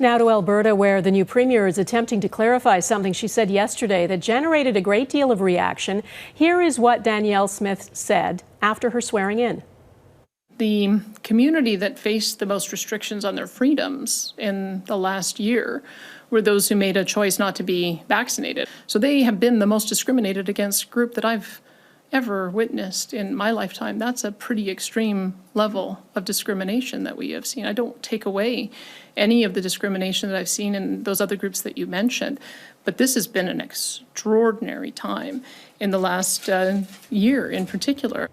Now to Alberta, where the new Premier is attempting to clarify something she said yesterday that generated a great deal of reaction. Here is what Danielle Smith said after her swearing in. The community that faced the most restrictions on their freedoms in the last year were those who made a choice not to be vaccinated. So they have been the most discriminated against group that I've ever witnessed in my lifetime. That's a pretty extreme level of discrimination that we have seen. I don't take away any of the discrimination that I've seen in those other groups that you mentioned, but this has been an extraordinary time in the last year in particular.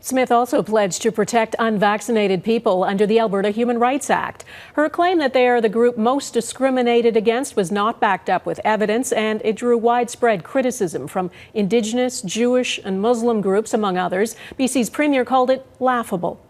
Smith also pledged to protect unvaccinated people under the Alberta Human Rights Act. Her claim that they are the group most discriminated against was not backed up with evidence, and it drew widespread criticism from Indigenous, Jewish and Muslim groups, among others. BC's Premier called it laughable.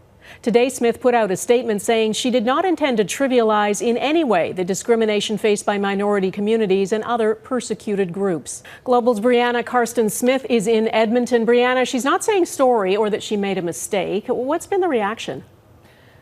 Today, Smith put out a statement saying she did not intend to trivialize in any way the discrimination faced by minority communities and other persecuted groups. Global's Breanna Karstens-Smith is in Edmonton. Breanna, she's not saying sorry or that she made a mistake. What's been the reaction?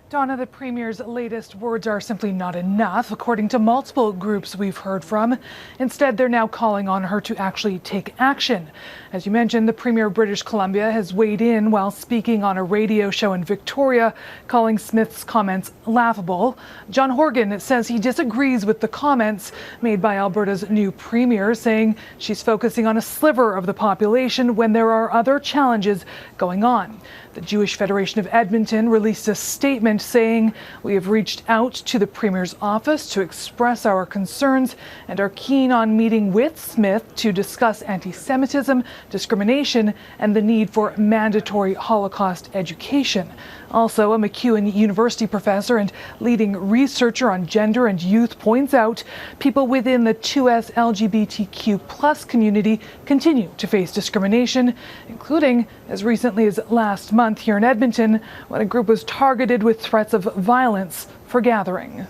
Donna, the Premier's latest words are simply not enough, according to multiple groups we've heard from. Instead, they're now calling on her to actually take action. As you mentioned, the Premier of British Columbia has weighed in while speaking on a radio show in Victoria, calling Smith's comments laughable. John Horgan says he disagrees with the comments made by Alberta's new Premier, saying she's focusing on a sliver of the population when there are other challenges going on. The Jewish Federation of Edmonton released a statement saying, "We have reached out to the Premier's office to express our concerns and are keen on meeting with Smith to discuss anti-Semitism, discrimination, and the need for mandatory Holocaust education." Also, a MacEwan University professor and leading researcher on gender and youth points out people within the 2S LGBTQ+ community continue to face discrimination, including as recently as last month here in Edmonton, when a group was targeted with threats of violence for gathering.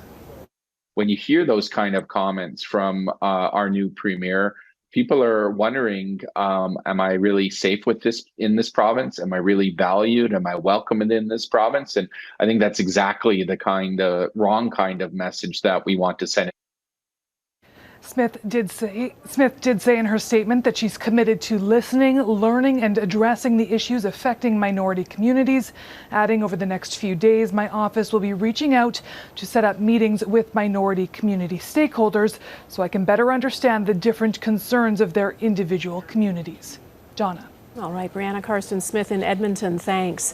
When you hear those kind of comments from our new Premier, people are wondering, am I really safe with this in this province? Am I really valued? Am I welcome in this province? And I think that's exactly the wrong kind of message that we want to send. Smith did say in her statement that she's committed to listening, learning, and addressing the issues affecting minority communities, adding over the next few days, my office will be reaching out to set up meetings with minority community stakeholders so I can better understand the different concerns of their individual communities. Donna. All right, Breanna Karstens-Smith in Edmonton, thanks.